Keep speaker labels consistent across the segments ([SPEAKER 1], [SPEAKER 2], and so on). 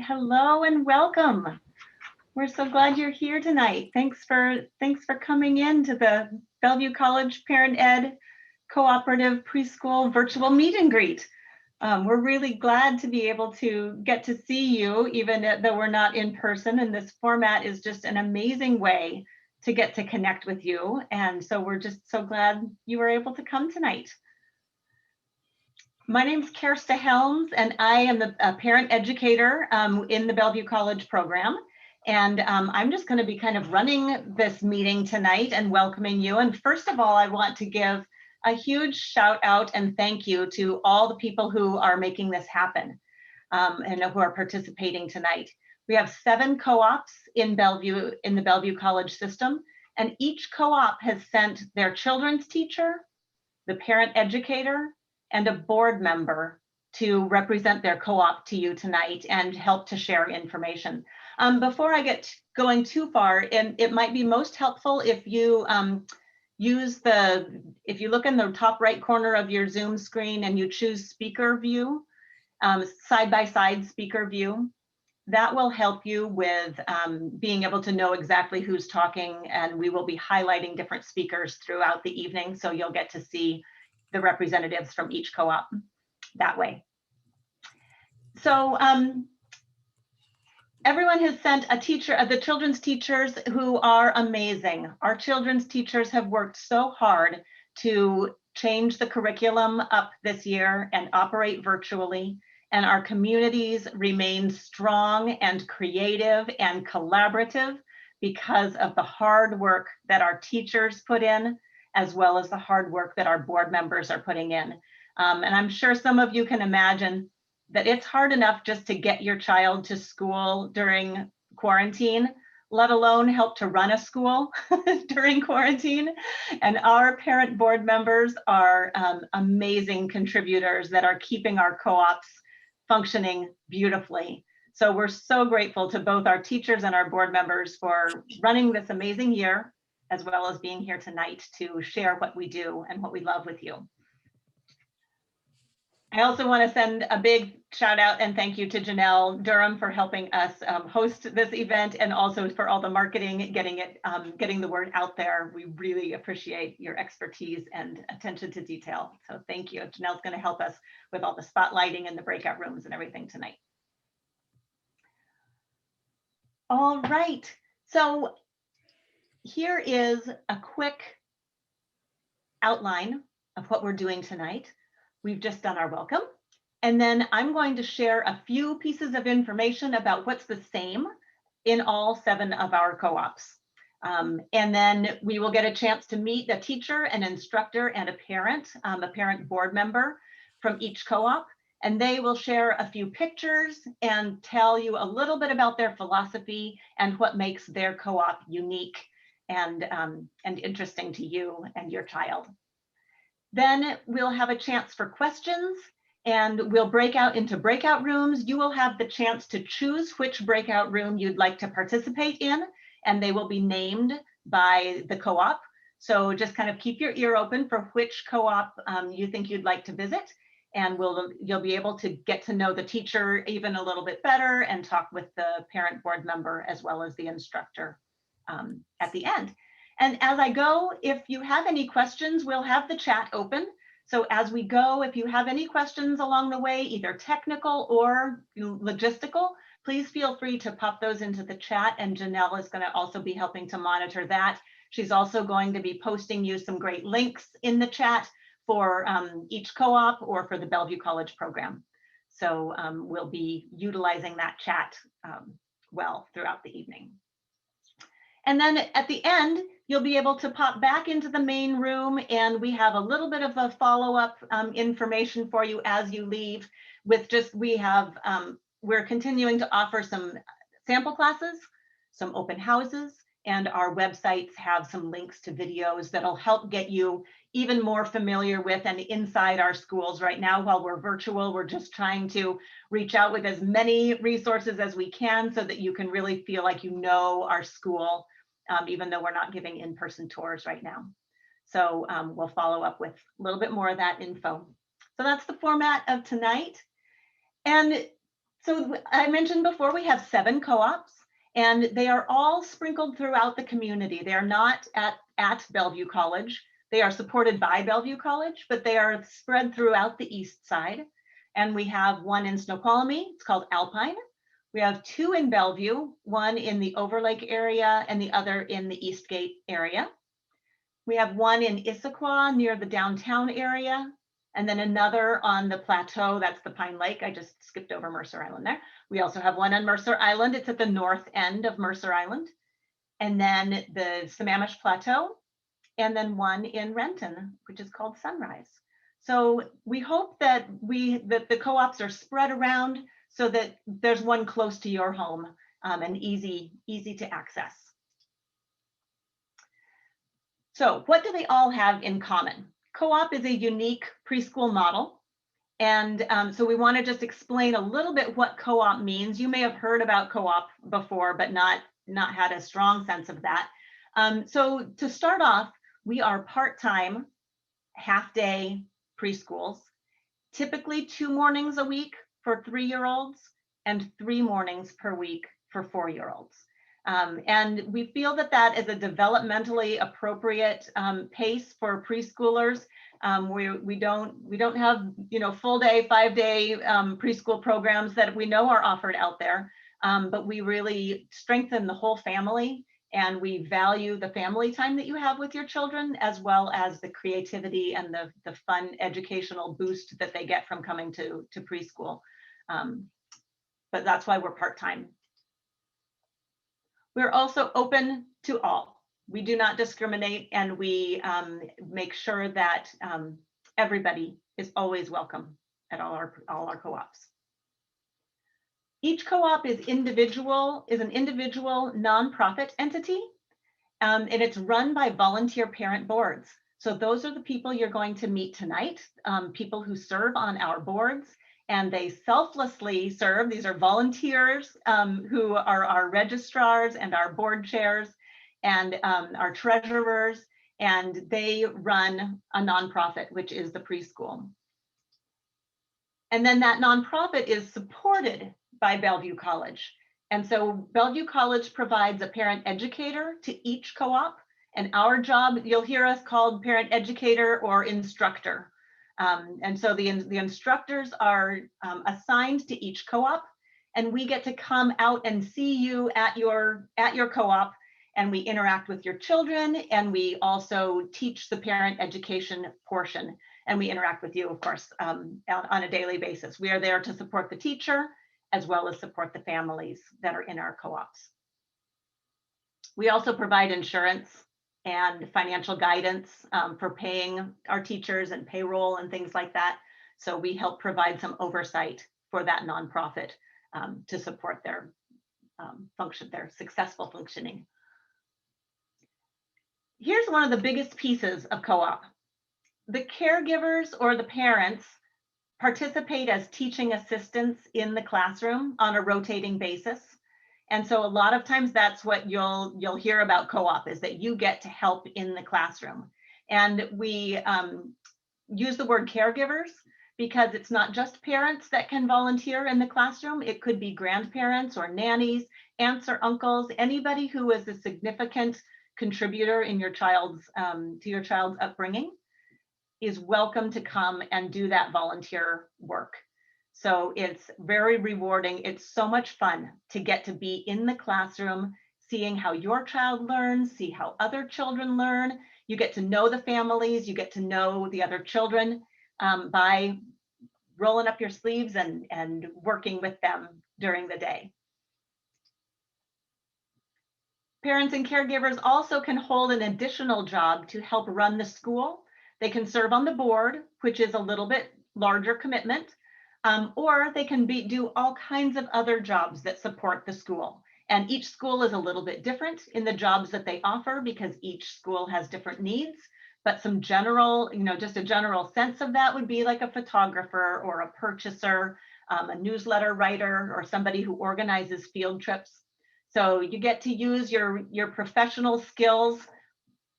[SPEAKER 1] Hello and welcome. We're so glad you're here tonight. Thanks for coming in to the Bellevue College Parent Ed Cooperative Preschool virtual meet and greet. We're really glad to be able to get to see you, even though we're not in person, and this format is just an amazing way to get to connect with you. And so we're just so glad you were able to come tonight. My name's Kirsta Helms, and I am the parent educator in the Bellevue College program. And I'm just going to be kind of running this meeting tonight and welcoming you. And first of all, I want to give a huge shout out and thank you to all the people who are making this happen and who are participating tonight. We have 7 co-ops in Bellevue, in the Bellevue College system, and each co-op has sent their children's teacher, the parent educator, and a board member to represent their co-op to you tonight and help to share information. Before I get going too far, and it might be most helpful if you if you look in the top right corner of your Zoom screen and you choose speaker view, side-by-side speaker view. That will help you with being able to know exactly who's talking, and we will be highlighting different speakers throughout the evening, so you'll get to see the representatives from each co-op that way. So everyone has sent a teacher, the children's teachers who are amazing. Our children's teachers have worked so hard to change the curriculum up this year and operate virtually, and our communities remain strong and creative and collaborative because of the hard work that our teachers put in, as well as the hard work that our board members are putting in. And I'm sure some of you can imagine that it's hard enough just to get your child to school during quarantine, let alone help to run a school during quarantine. And our parent board members are amazing contributors that are keeping our co-ops functioning beautifully. So we're so grateful to both our teachers and our board members for running this amazing year, as well as being here tonight to share what we do and what we love with you. I also want to send a big shout out and thank you to Janelle Durham for helping us host this event, and also for all the marketing, getting the word out there. We really appreciate your expertise and attention to detail. So thank you. Janelle's going to help us with all the spotlighting and the breakout rooms and everything tonight. All right. So here is a quick outline of what we're doing tonight. We've just done our welcome, and then I'm going to share a few pieces of information about what's the same in all 7 of our co-ops. And then we will get a chance to meet a teacher, an instructor, and a parent board member from each co-op, and they will share a few pictures and tell you a little bit about their philosophy and what makes their co-op unique and interesting to you and your child. Then we'll have a chance for questions, and we'll break out into breakout rooms. You will have the chance to choose which breakout room you'd like to participate in, and they will be named by the co-op. So just kind of keep your ear open for which co-op you think you'd like to visit, and you'll be able to get to know the teacher even a little bit better and talk with the parent board member as well as the instructor at the end. And as I go, if you have any questions, we'll have the chat open. So as we go, if you have any questions along the way, either technical or logistical, please feel free to pop those into the chat, and Janelle is going to also be helping to monitor that. She's also going to be posting you some great links in the chat for each co-op or for the Bellevue College program. So we'll be utilizing that chat well throughout the evening. And then at the end, you'll be able to pop back into the main room, and we have a little bit of a follow-up information for you as you leave. With just, we're continuing to offer some sample classes, some open houses, and our websites have some links to videos that'll help get you even more familiar with and inside our schools. Right now, while we're virtual, we're just trying to reach out with as many resources as we can so that you can really feel like you know our school, even though we're not giving in-person tours right now. So we'll follow up with a little bit more of that info. So that's the format of tonight. And So I mentioned before, we have 7 co-ops, and they are all sprinkled throughout the community. They are not at Bellevue College. They are supported by Bellevue College, but they are spread throughout the east side. And we have one in Snoqualmie, it's called Alpine. We have 2 in Bellevue, one in the Overlake area and the other in the Eastgate area. We have one in Issaquah near the downtown area, and then another on the plateau, that's the Pine Lake. I just skipped over Mercer Island there. We also have one on Mercer Island. It's at the north end of Mercer Island. And then the Sammamish Plateau, and then one in Renton, which is called Sunrise. So we hope that the co-ops are spread around so that there's one close to your home and easy to access. So what do they all have in common? Co-op is a unique preschool model. And so we want to just explain a little bit what co-op means. You may have heard about co-op before, but not had a strong sense of that. So to start off, we are part-time, half-day preschools, typically 2 mornings a week for 3-year-olds and 3 mornings per week for 4-year-olds. And we feel that that is a developmentally appropriate pace for preschoolers. We don't have full day, 5-day preschool programs that we know are offered out there, but we really strengthen the whole family, and we value the family time that you have with your children, as well as the creativity and the fun educational boost that they get from coming to preschool. But that's why we're part-time. We're also open to all. We do not discriminate, and we make sure that everybody is always welcome at all our co-ops. Each co-op is an individual nonprofit entity, and it's run by volunteer parent boards. So those are the people you're going to meet tonight, people who serve on our boards, and they selflessly serve. These are volunteers who are our registrars and our board chairs and our treasurers, and they run a nonprofit, which is the preschool. And then that nonprofit is supported by Bellevue College. And so Bellevue College provides a parent educator to each co-op, and our job, you'll hear us called parent educator or instructor. And so the instructors are assigned to each co-op, and we get to come out and see you at your co-op, and we interact with your children, and we also teach the parent education portion, and we interact with you, of course, on a daily basis. We are there to support the teacher as well as support the families that are in our co-ops. We also provide insurance and financial guidance for paying our teachers and payroll and things like that. So we help provide some oversight for that nonprofit to support their their successful functioning. Here's one of the biggest pieces of co-op. The caregivers or the parents participate as teaching assistants in the classroom on a rotating basis. And so a lot of times that's what you'll hear about co-op, is that you get to help in the classroom. And we use the word caregivers because it's not just parents that can volunteer in the classroom. It could be grandparents or nannies, aunts or uncles, anybody who is a significant contributor in your child's to your child's upbringing is welcome to come and do that volunteer work. So it's very rewarding. It's so much fun to get to be in the classroom, seeing how your child learns, see how other children learn. You get to know the families, you get to know the other children by rolling up your sleeves and working with them during the day. Parents and caregivers also can hold an additional job to help run the school. They can serve on the board, which is a little bit larger commitment, or they can do all kinds of other jobs that support the school. And each school is a little bit different in the jobs that they offer because each school has different needs. But some general, just a general sense of that would be like a photographer or a purchaser, a newsletter writer, or somebody who organizes field trips. So you get to use your professional skills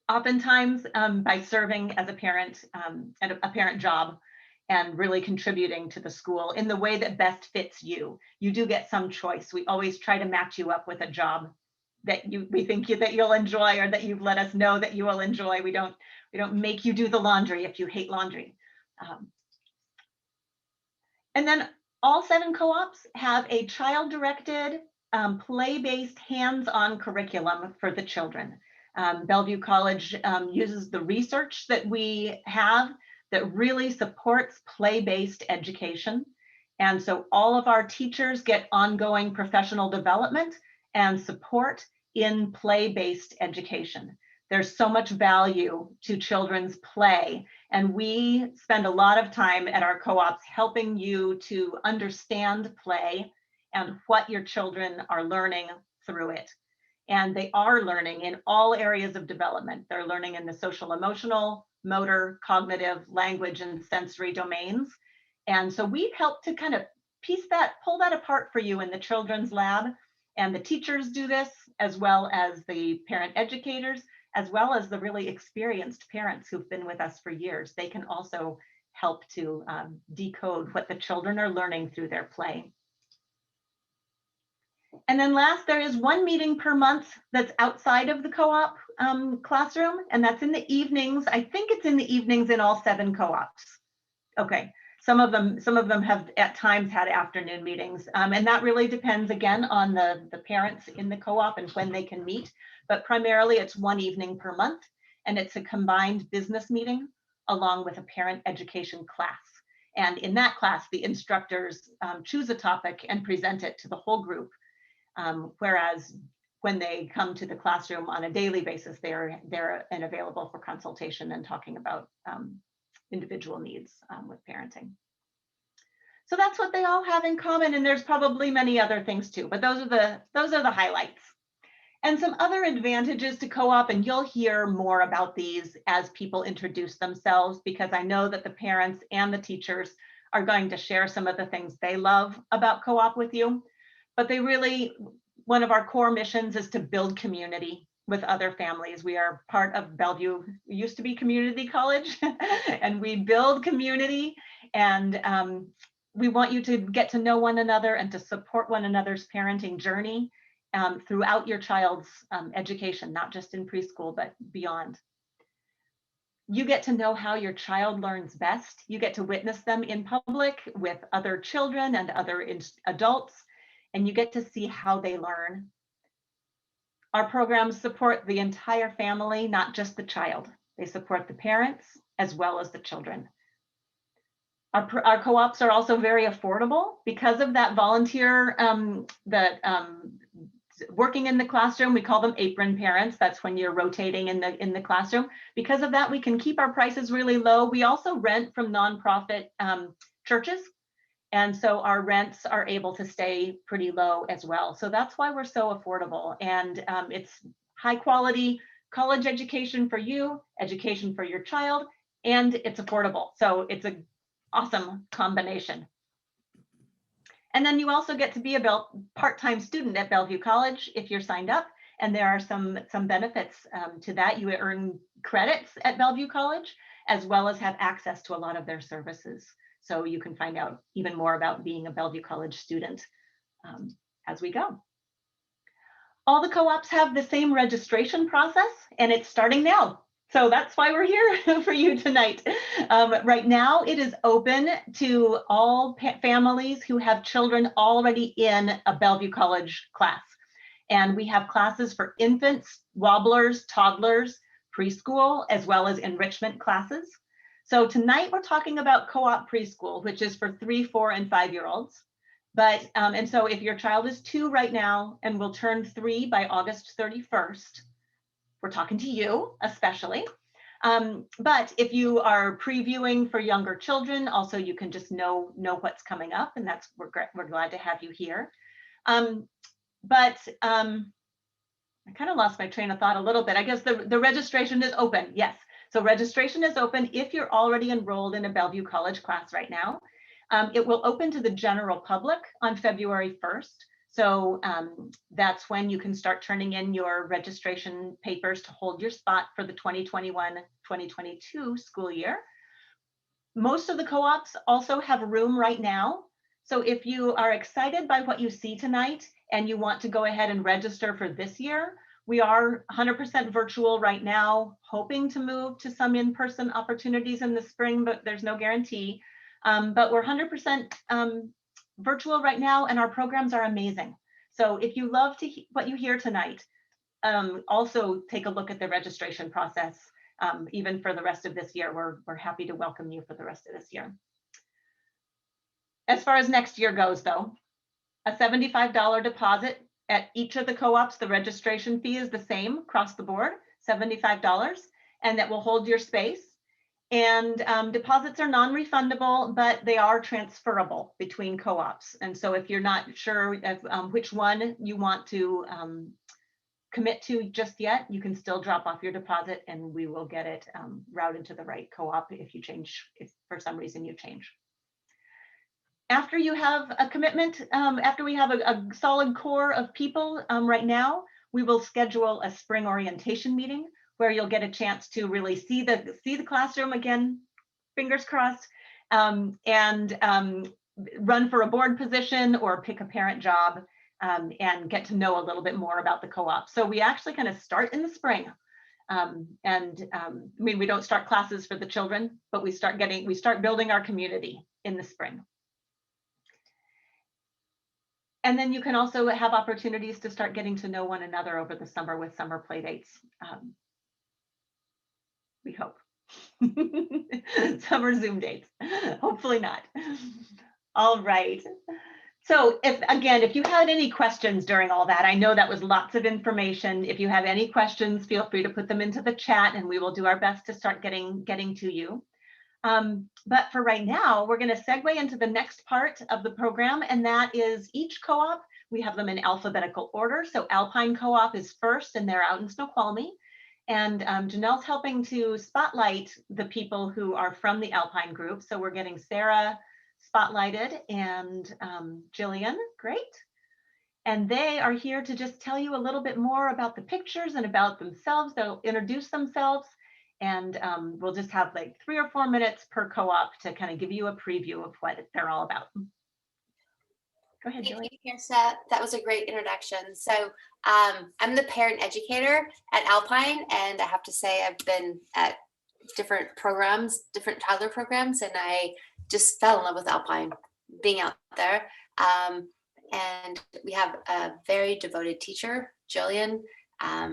[SPEAKER 1] oftentimes by serving as a parent at a parent job. and really contributing to the school in the way that best fits you. You do get some choice. We always try to match you up with a job that we think that you'll enjoy, or that you've let us know that you will enjoy. We don't make you do the laundry if you hate laundry. And then all 7 co-ops have a child-directed, play-based, hands-on curriculum for the children. Bellevue College uses the research that we have that really supports play-based education. And so all of our teachers get ongoing professional development and support in play-based education. There's so much value to children's play, and we spend a lot of time at our co-ops helping you to understand play and what your children are learning through it. And they are learning in all areas of development. They're learning in the social, emotional, motor, cognitive, language, and sensory domains. And so we've helped to kind of pull that apart for you in the children's lab. And the teachers do this, as well as the parent educators, as well as the really experienced parents who've been with us for years. They can also help to decode what the children are learning through their play. And then last, there is 1 meeting per month that's outside of the co-op classroom, and that's in the evenings. I think it's in the evenings in all 7 co-ops. Okay, some of them have at times had afternoon meetings, and that really depends again on the parents in the co-op and when they can meet. But primarily it's 1 evening per month, and it's a combined business meeting along with a parent education class. And in that class, the instructors choose a topic and present it to the whole group. Whereas when they come to the classroom on a daily basis, they're available for consultation and talking about individual needs with parenting. So that's what they all have in common, and there's probably many other things too, but those are the highlights. And some other advantages to co-op, and you'll hear more about these as people introduce themselves, because I know that the parents and the teachers are going to share some of the things they love about co-op with you. But one of our core missions is to build community with other families. We are part of Bellevue, used to be community college, and we build community, and we want you to get to know one another and to support one another's parenting journey throughout your child's education, not just in preschool, but beyond. You get to know how your child learns best. You get to witness them in public with other children and other adults, and you get to see how they learn. Our programs support the entire family, not just the child. They support the parents as well as the children. Our co-ops are also very affordable because of that volunteer, working in the classroom. We call them apron parents. That's when you're rotating in the classroom. Because of that, we can keep our prices really low. We also rent from nonprofit churches. And so our rents are able to stay pretty low as well. So that's why we're so affordable. And it's high quality college education for you, education for your child, and it's affordable. So it's an awesome combination. And then you also get to be a part-time student at Bellevue College if you're signed up. And there are some benefits to that. You earn credits at Bellevue College, as well as have access to a lot of their services. So you can find out even more about being a Bellevue College student as we go. All the co-ops have the same registration process, and it's starting now. So that's why we're here for you tonight. Right now, it is open to all families who have children already in a Bellevue College class. And we have classes for infants, wobblers, toddlers, preschool, as well as enrichment classes. So tonight we're talking about co-op preschool, which is for 3, 4, and 5-year-olds. But, and so if your child is 2 right now and will turn 3 by August 31st, we're talking to you especially. But if you are previewing for younger children, also you can just know what's coming up, and we're glad to have you here. But I kind of lost my train of thought a little bit. I guess the registration is open. Yes. So registration is open if you're already enrolled in a Bellevue College class right now. It will open to the general public on February 1st. So that's when you can start turning in your registration papers to hold your spot for the 2021-2022 school year. Most of the co-ops also have room right now. So if you are excited by what you see tonight and you want to go ahead and register for this year, we are 100% virtual right now, hoping to move to some in-person opportunities in the spring, but there's no guarantee. But we're 100% virtual right now, and our programs are amazing. So if you love what you hear tonight, also take a look at the registration process. Even for the rest of this year, we're happy to welcome you for the rest of this year. As far as next year goes, though, a $75 deposit at each of the co-ops. The registration fee is the same across the board, $75, and that will hold your space. And deposits are non-refundable, but they are transferable between co-ops. And so if you're not sure which one you want to commit to just yet, you can still drop off your deposit and we will get it routed to the right co-op if you change, if for some reason you change. After you have a commitment, after we have a solid core of people right now, we will schedule a spring orientation meeting where you'll get a chance to really see the classroom again, fingers crossed, and run for a board position or pick a parent job and get to know a little bit more about the co-op. So we actually kind of start in the spring. I mean, we don't start classes for the children, but we start building our community in the spring. And then you can also have opportunities to start getting to know one another over the summer with summer play dates. We hope. Summer Zoom dates, hopefully not. All right. So if you had any questions during all that, I know that was lots of information. If you have any questions, feel free to put them into the chat and we will do our best to start getting to you. But for right now, we're going to segue into the next part of the program, and that is each co-op. We have them in alphabetical order. So Alpine Co-op is first, and they're out in Snoqualmie. And Janelle's helping to spotlight the people who are from the Alpine group. So we're getting Sarah spotlighted and Jillian, great. And they are here to just tell you a little bit more about the pictures and about themselves. They'll introduce themselves. And we'll just have like 3 or 4 minutes per co-op to kind of give you a preview of what they're all about. Go ahead, Julie.
[SPEAKER 2] Thank you, Kirsta. That was a great introduction. So I'm the parent educator at Alpine, and I have to say I've been at different programs, different toddler programs, and I just fell in love with Alpine, being out there. And we have a very devoted teacher, Jillian.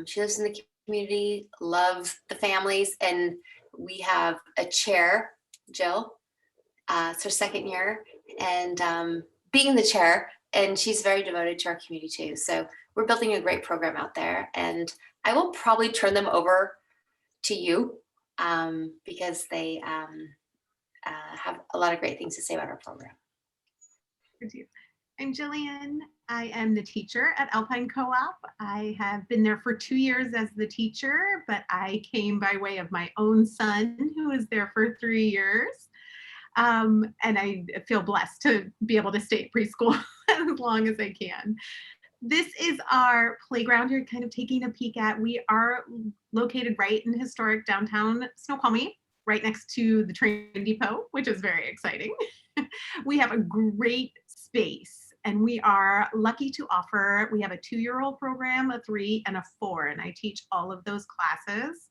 [SPEAKER 2] She lives in the community, love the families, and we have a chair, Jill. It's her second year, and being the chair, and she's very devoted to our community too. So we're building a great program out there, and I will probably turn them over to you because they have a lot of great things to say about our program.
[SPEAKER 3] Thank you. I'm Jillian. I am the teacher at Alpine Co-op. I have been there for 2 years as the teacher, but I came by way of my own son who was there for 3 years. And I feel blessed to be able to stay at preschool as long as I can. This is our playground you're kind of taking a peek at. We are located right in historic downtown Snoqualmie, right next to the train depot, which is very exciting. We have a great space, and we are lucky to offer, we have a 2-year-old program, a 3, and a 4, and I teach all of those classes.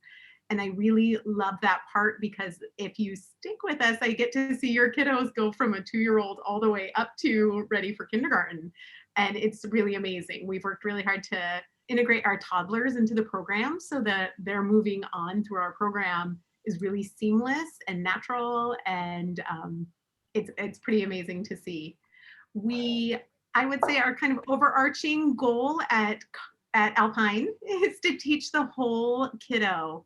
[SPEAKER 3] And I really love that part because if you stick with us, I get to see your kiddos go from a 2-year-old all the way up to ready for kindergarten. And it's really amazing. We've worked really hard to integrate our toddlers into the program so that they're moving on through our program is really seamless and natural, and it's pretty amazing to see. I would say our kind of overarching goal at Alpine is to teach the whole kiddo.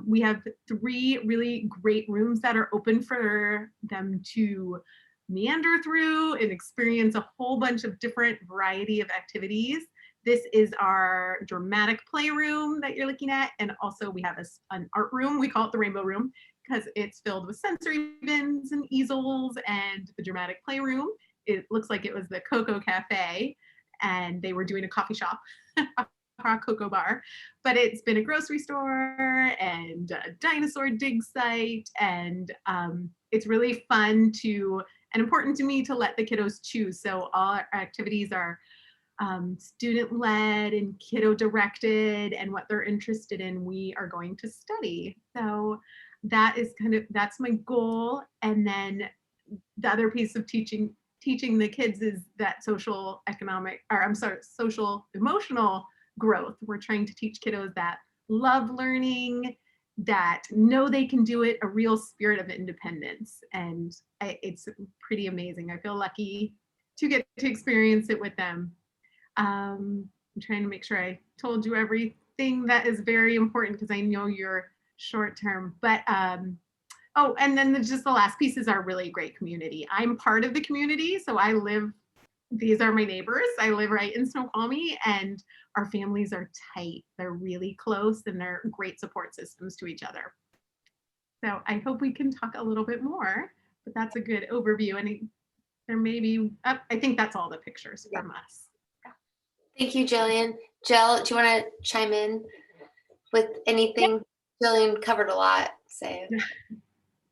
[SPEAKER 3] We have 3 really great rooms that are open for them to meander through and experience a whole bunch of different variety of activities. This is our dramatic playroom that you're looking at, and also we have an art room. We call it the Rainbow Room because it's filled with sensory bins and easels, and the dramatic playroom, it looks like it was the Coco Cafe, and they were doing a coffee shop Croc Cocoa Bar, but it's been a grocery store and a dinosaur dig site. And it's really fun and important to me to let the kiddos choose. So all our activities are student-led and kiddo-directed, and what they're interested in, we are going to study. So that's my goal. And then the other piece of teaching the kids is that social emotional growth. We're trying to teach kiddos that love learning, that know they can do it, a real spirit of independence. And it's pretty amazing. I feel lucky to get to experience it with them. I'm trying to make sure I told you everything that is very important, because I know you're short term. But oh, and then just the last piece is our really great community. I'm part of the community, so these are my neighbors. I live right in Snoqualmie, and our families are tight. They're really close, and they're great support systems to each other. So I hope we can talk a little bit more, but that's a good overview. And there may be, I think that's all the pictures from us.
[SPEAKER 2] Thank you, Jillian. Jill, do you want to chime in with anything? Yeah. Jillian covered a lot,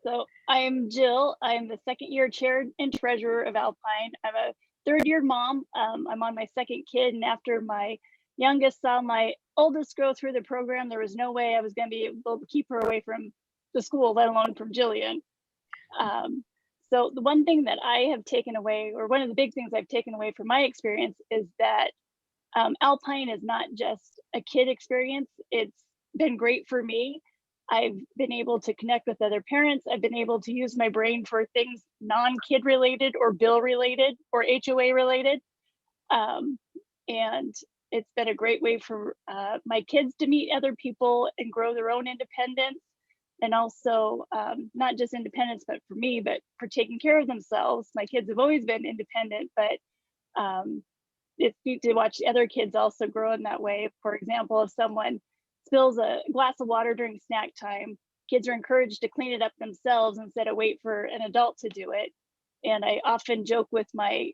[SPEAKER 4] So I'm Jill. I'm the second year chair and treasurer of Alpine. I'm a third year mom. I'm on my second kid, and after my youngest saw my oldest go through the program, there was no way I was going to be able to keep her away from the school, let alone from Jillian. So the one thing that I have taken away, or one of the big things I've taken away from my experience, is that Alpine is not just a kid experience. It's been great for me. I've been able to connect with other parents. I've been able to use my brain for things non-kid related or bill related or HOA related. And it's been a great way for my kids to meet other people and grow their own independence. And also not just independence, but for me, but for taking care of themselves. My kids have always been independent, but it's neat to watch other kids also grow in that way. For example, if someone spills a glass of water during snack time, kids are encouraged to clean it up themselves instead of wait for an adult to do it. And I often joke with my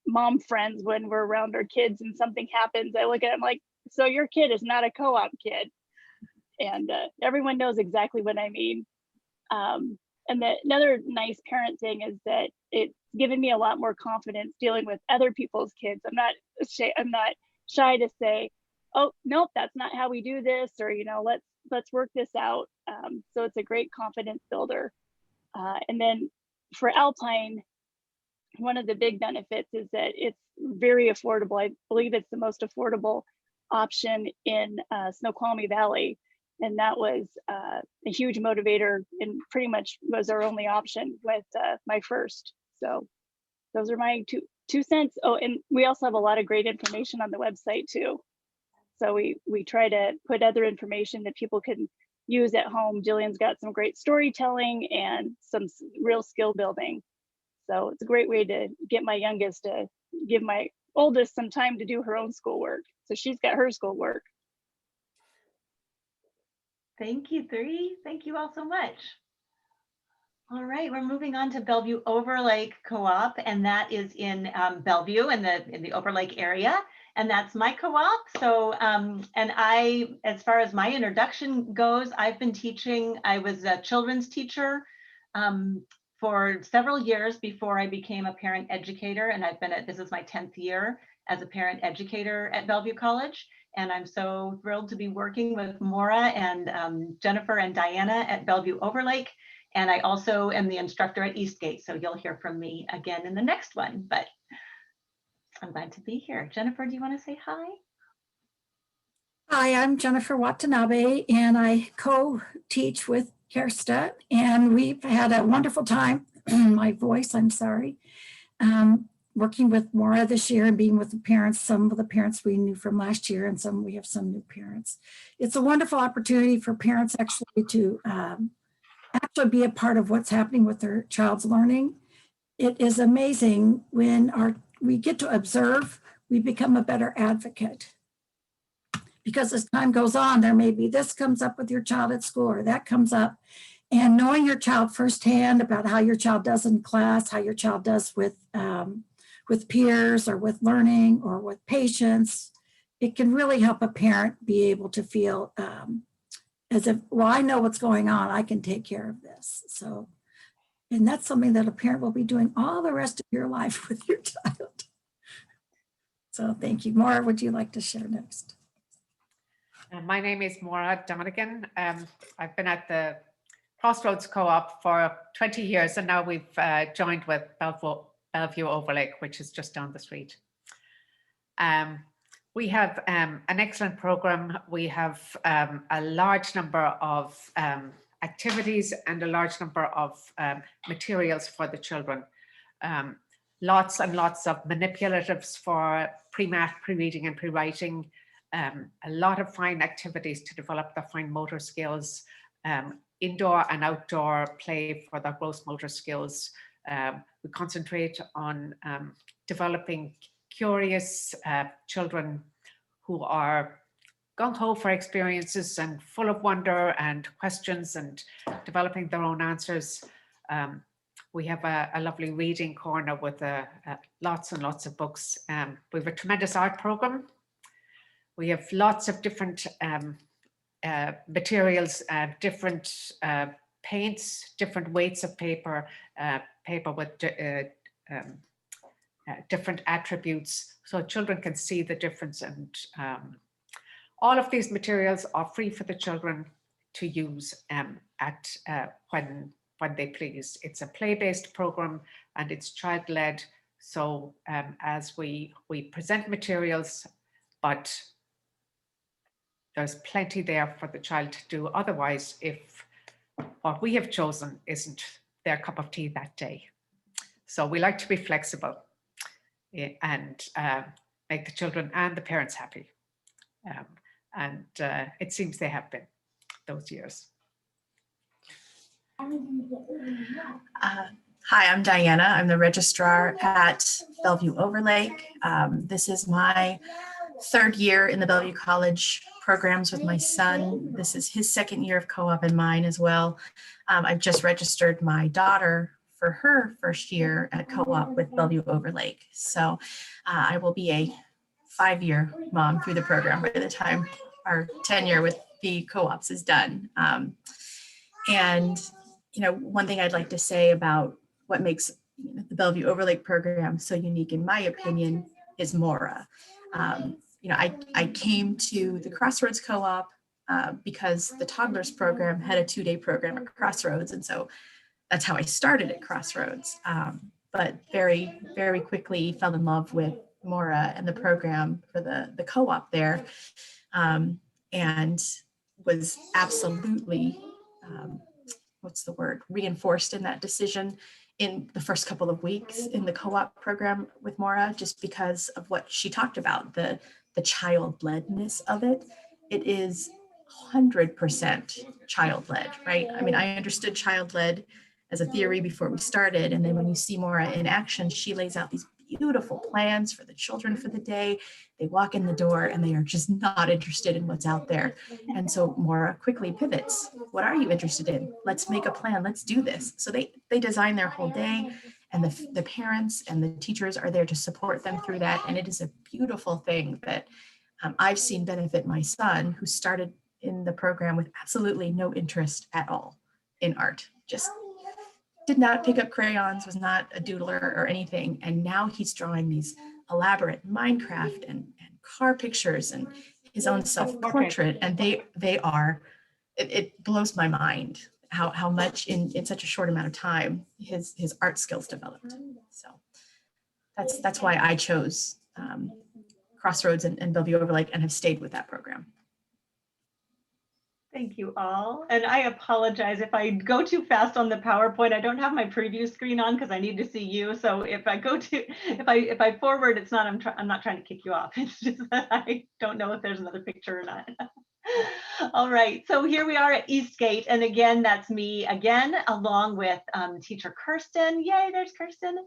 [SPEAKER 4] mom friends when we're around our kids and something happens, I look at them like, so your kid is not a co-op kid. And everyone knows exactly what I mean. And another nice parent thing is that it's given me a lot more confidence dealing with other people's kids. I'm not shy to say, oh, nope, that's not how we do this, or, you know, let's work this out. So it's a great confidence builder. And then for Alpine, one of the big benefits is that it's very affordable. I believe it's the most affordable option in Snoqualmie Valley. And that was a huge motivator, and pretty much was our only option with my first. So those are my two cents. Oh, and we also have a lot of great information on the website too. So we try to put other information that people can use at home. Jillian's got some great storytelling and some real skill building. So it's a great way to get my youngest to give my oldest some time to do her own schoolwork. So she's got her schoolwork.
[SPEAKER 1] Thank you, three. Thank you all so much. All right, we're moving on to Bellevue Overlake Co-op, and that is in Bellevue in the Overlake area. And that's my co-op. So, and as far as my introduction goes, I've been teaching. I was a children's teacher for several years before I became a parent educator. And this is my 10th year as a parent educator at Bellevue College. And I'm so thrilled to be working with Maura and Jennifer and Diana at Bellevue Overlake. And I also am the instructor at Eastgate. So you'll hear from me again in the next one, but I'm glad to be here. Jennifer, do you want to say hi?
[SPEAKER 5] Hi, I'm Jennifer Watanabe, and I co-teach with Kirsta, and we've had a wonderful time. My voice, I'm sorry. Working with Maura this year and being with the parents, some of the parents we knew from last year, and we have some new parents. It's a wonderful opportunity for parents actually to actually be a part of what's happening with their child's learning. It is amazing when we get to observe, we become a better advocate. Because as time goes on, there may be this comes up with your child at school or that comes up. And knowing your child firsthand about how your child does in class, how your child does with peers or with learning or with patients it can really help a parent be able to feel as if, well, I know what's going on, I can take care of this. So, and that's something that a parent will be doing all the rest of your life with your child. So thank you. Maura, would you like to share next?
[SPEAKER 6] My name is Maura Donegan. I've been at the Crossroads Co-op for 20 years, and now we've joined with Bellevue Overlake, which is just down the street. We have an excellent program. We have a large number of activities and a large number of materials for the children. Lots and lots of manipulatives for pre-math, pre-reading and pre-writing. A lot of fine activities to develop their fine motor skills, indoor and outdoor play for their gross motor skills. We concentrate on developing curious children who are gung-ho for experiences and full of wonder and questions and developing their own answers. We have a lovely reading corner with lots and lots of books. We have a tremendous art program. We have lots of different materials, different paints, different weights of paper, paper with different attributes, so children can see the difference. And all of these materials are free for the children to use when they please. It's a play-based program and it's child-led. So as we present materials, but there's plenty there for the child to do otherwise if what we have chosen isn't their cup of tea that day. So we like to be flexible and make the children and the parents happy. And it seems they have been those years.
[SPEAKER 7] Hi, I'm Diana. I'm the registrar at Bellevue Overlake. This is my third year in the Bellevue College programs with my son. This is his second year of co-op and mine as well. I've just registered my daughter for her first year at co-op with Bellevue Overlake. So I will be a 5-year mom through the program by the time our tenure with the co-ops is done. And one thing I'd like to say about what makes the Bellevue Overlake program so unique, in my opinion, is Maura. I came to the Crossroads Co-op because the toddlers program had a 2-day program at Crossroads. And so that's how I started at Crossroads. But very, very quickly fell in love with Maura and the program for the co-op there. And was absolutely, reinforced in that decision in the first couple of weeks in the co-op program with Maura, just because of what she talked about, the child-ledness of it. It is 100% child-led, right? I mean, I understood child-led as a theory before we started. And then when you see Maura in action, she lays out these beautiful plans for the children for the day. They walk in the door and they are just not interested in what's out there. And so Maura quickly pivots. What are you interested in? Let's make a plan. Let's do this. So they design their whole day, and the parents and the teachers are there to support them through that. And it is a beautiful thing that I've seen benefit my son, who started in the program with absolutely no interest at all in art. Just did not pick up crayons, was not a doodler or anything. And now he's drawing these elaborate Minecraft and car pictures and his own self-portrait. And they are, it blows my mind how much in such a short amount of time his art skills developed. So that's why I chose Crossroads and Bellevue Overlake and have stayed with that program.
[SPEAKER 1] Thank you all. And I apologize if I go too fast on the PowerPoint. I don't have my preview screen on because I need to see you. So if I go to, if I forward, it's not, I'm not trying to kick you off. It's just that I don't know if there's another picture or not. All right, so here we are at Eastgate. And again, that's me again, along with teacher Kirsten. Yay, there's Kirsten.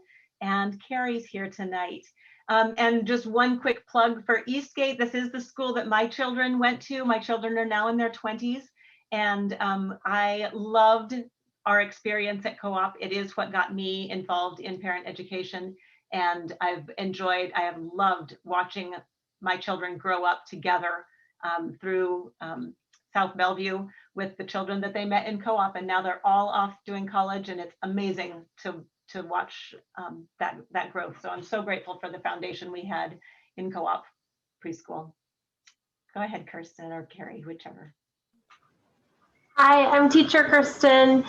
[SPEAKER 1] And Carrie's here tonight. And just one quick plug for Eastgate. This is the school that my children went to. My children are now in their 20s. And I loved our experience at co-op. It is what got me involved in parent education. And I have loved watching my children grow up together through South Bellevue with the children that they met in co-op, and now they're all off doing college, and it's amazing to watch that growth. So I'm so grateful for the foundation we had in co-op preschool. Go ahead, Kirsten or Carrie, whichever.
[SPEAKER 8] Hi, I'm teacher Kirsten,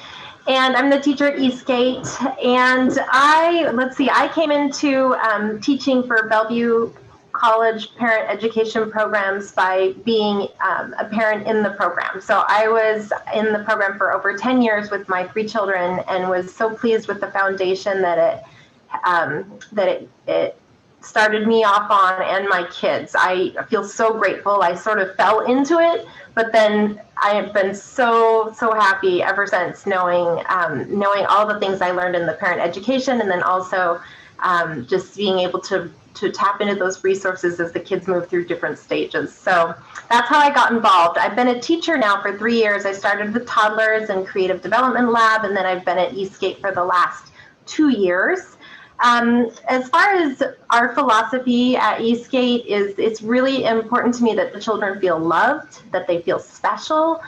[SPEAKER 8] and I'm the teacher at Eastgate. And I came into teaching for Bellevue College parent education programs by being a parent in the program. So I was in the program for over 10 years with my 3 children, and was so pleased with the foundation that it started me off on, and my kids. I feel so grateful. I sort of fell into it, but then I have been so happy ever since, knowing all the things I learned in the parent education, and then also just being able to tap into those resources as the kids move through different stages. So that's how I got involved. I've been a teacher now for 3 years. I started with toddlers and creative development lab, and then I've been at Eastgate for the last 2 years. As far as our philosophy at Eastgate it's really important to me that the children feel loved, that they feel special.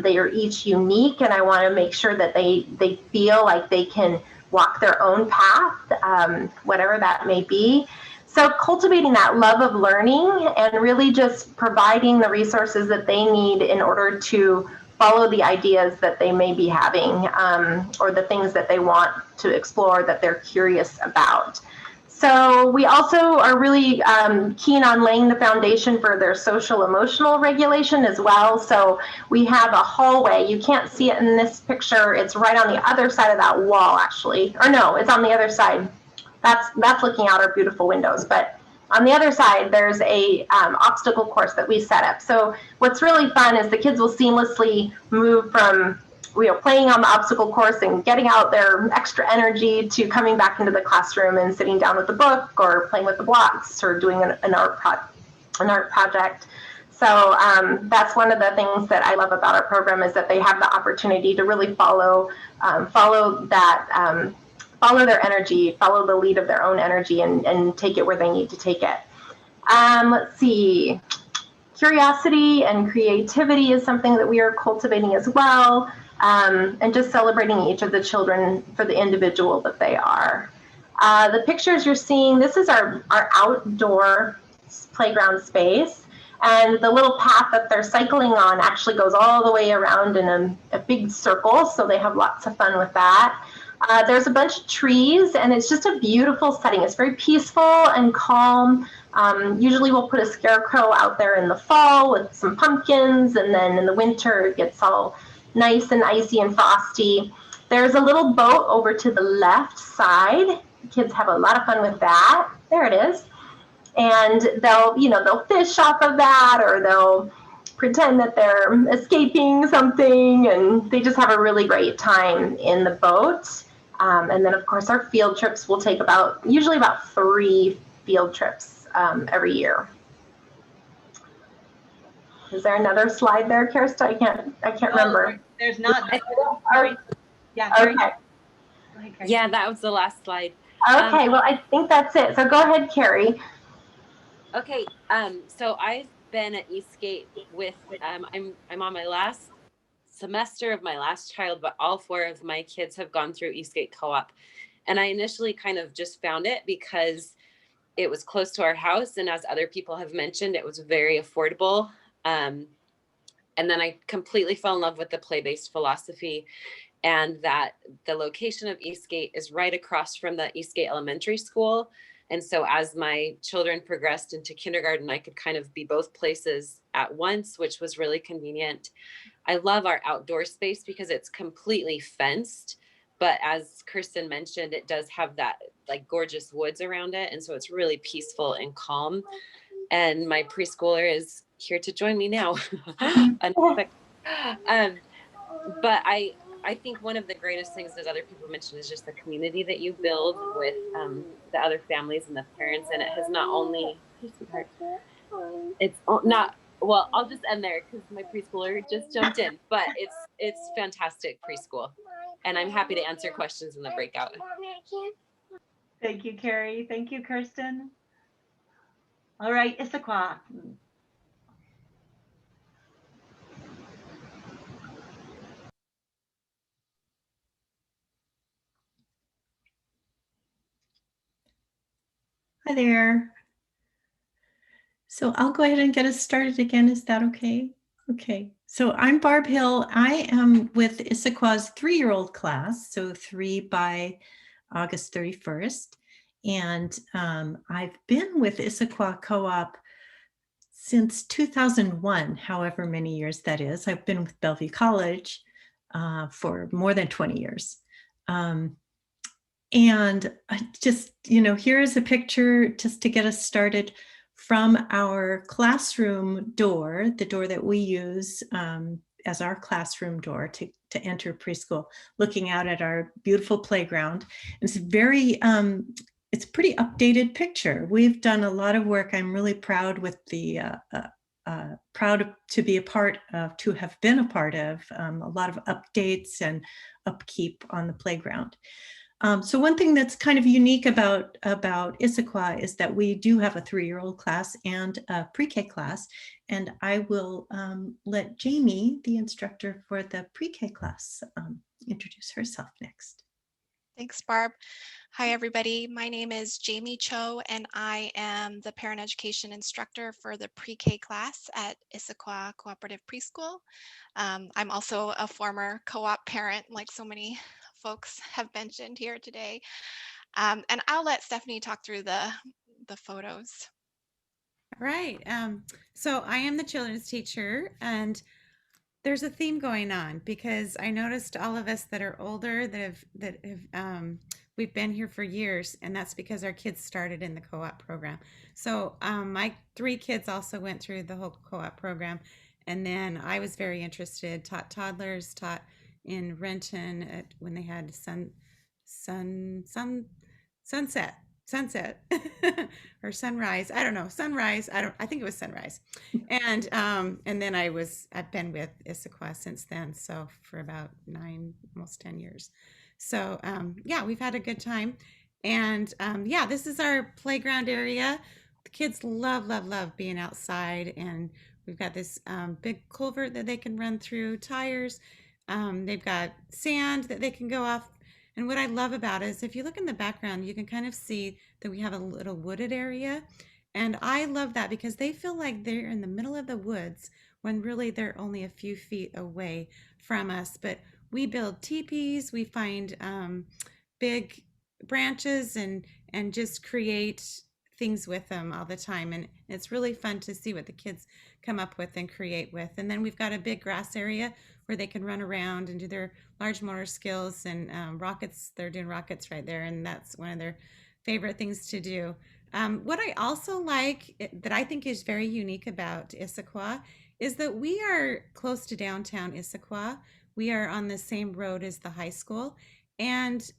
[SPEAKER 8] They are each unique, and I want to make sure that they feel like they can walk their own path, whatever that may be. So cultivating that love of learning and really just providing the resources that they need in order to follow the ideas that they may be having, or the things that they want to explore that they're curious about. So we also are really keen on laying the foundation for their social emotional regulation as well. So we have a hallway. You can't see it in this picture. It's right on the other side of that wall, actually. Or no, it's on the other side. That's looking out our beautiful windows. But on the other side, there's a obstacle course that we set up. So what's really fun is the kids will seamlessly move from playing on the obstacle course and getting out their extra energy to coming back into the classroom and sitting down with the book or playing with the blocks or doing an art project. So that's one of the things that I love about our program, is that they have the opportunity to really follow their energy, follow the lead of their own energy, and take it where they need to take it. Let's see. Curiosity and creativity is something that we are cultivating as well, and just celebrating each of the children for the individual that they are. The pictures you're seeing, this is our outdoor playground space, and the little path that they're cycling on actually goes all the way around in a big circle, so they have lots of fun with that. There's a bunch of trees, and it's just a beautiful setting. It's very peaceful and calm. Usually we'll put a scarecrow out there in the fall with some pumpkins, and then in the winter it gets all nice and icy and frosty. There's a little boat over to the left side. Kids have a lot of fun with that. There it is. And they'll fish off of that, or they'll pretend that they're escaping something, and they just have a really great time in the boat. And then, of course, our field trips will take usually about 3 field trips every year. Is there another slide there, Kirsta? I can't remember.
[SPEAKER 1] There's not. Yeah.
[SPEAKER 8] Okay.
[SPEAKER 1] Go ahead, Carrie.
[SPEAKER 9] Yeah, that was the last slide.
[SPEAKER 8] Okay. Well, I think that's it. So go ahead, Carrie.
[SPEAKER 9] Okay. So I've been at Eastgate with I'm on my last semester of my last child, but all 4 of my kids have gone through Eastgate Co-op. And I initially kind of just found it because it was close to our house, and as other people have mentioned, it was very affordable. And then I completely fell in love with the play-based philosophy, and that the location of Eastgate is right across from the Eastgate Elementary School. And so as my children progressed into kindergarten, I could kind of be both places at once, which was really convenient. I love our outdoor space because it's completely fenced, but as Kirsten mentioned, it does have that like gorgeous woods around it. And so it's really peaceful and calm. And my preschooler is here to join me now. But I think one of the greatest things, as other people mentioned, is just the community that you build with the other families and the parents. And it has not only, it's not, well, I'll just end there because my preschooler just jumped in, but it's fantastic preschool. And I'm happy to answer questions in the breakout.
[SPEAKER 1] Thank you, Carrie. Thank you, Kirsten. All right, Issaquah.
[SPEAKER 10] Hi there. So I'll go ahead and get us started again. Is that okay? Okay. So I'm Barb Hill. I am with Issaquah's 3-year-old class, so 3 by August 31st. And I've been with Issaquah Co-op since 2001, however many years that is. I've been with Bellevue College for more than 20 years. And I just, here is a picture just to get us started from our classroom door, the door that we use as our classroom door to enter preschool, looking out at our beautiful playground. It's it's a pretty updated picture. We've done a lot of work. I'm really proud with the proud to be a part of, to have been a part of a lot of updates and upkeep on the playground. So one thing that's kind of unique about Issaquah is that we do have a 3-year-old class and a pre-K class. And I will let Jamie, the instructor for the pre-K class, introduce herself next.
[SPEAKER 11] Thanks, Barb. Hi, everybody. My name is Jamie Cho, and I am the parent education instructor for the pre-K class at Issaquah Cooperative Preschool. I'm also a former co-op parent, like so many folks have mentioned here today. And I'll let Stephanie talk through the photos.
[SPEAKER 12] All right. So I am the children's teacher, and there's a theme going on because I noticed all of us that are older that have we've been here for years, and that's because our kids started in the co-op program. So my 3 kids also went through the whole co-op program, and then I was very interested, taught toddlers, taught in Renton when they had sunset or sunrise. I don't know, sunrise. I think it was sunrise. And then I've been with Issaquah since then. So for about 9, almost 10 years. So yeah, we've had a good time. And yeah, this is our playground area. The kids love being outside, and we've got this big culvert that they can run through, tires. They've got sand that they can go off. And what I love about it is if you look in the background, you can kind of see that we have a little wooded area. And I love that because they feel like they're in the middle of the woods when really they're only a few feet away from us. But we build teepees, we find big branches and just create things with them all the time. And it's really fun to see what the kids come up with and create with. And then we've got a big grass area where they can run around and do their large motor skills and rockets. They're doing rockets right there, and that's one of their favorite things to do. What I also like that I think is very unique about Issaquah is that we are close to downtown Issaquah. We are on the same road as the high school, and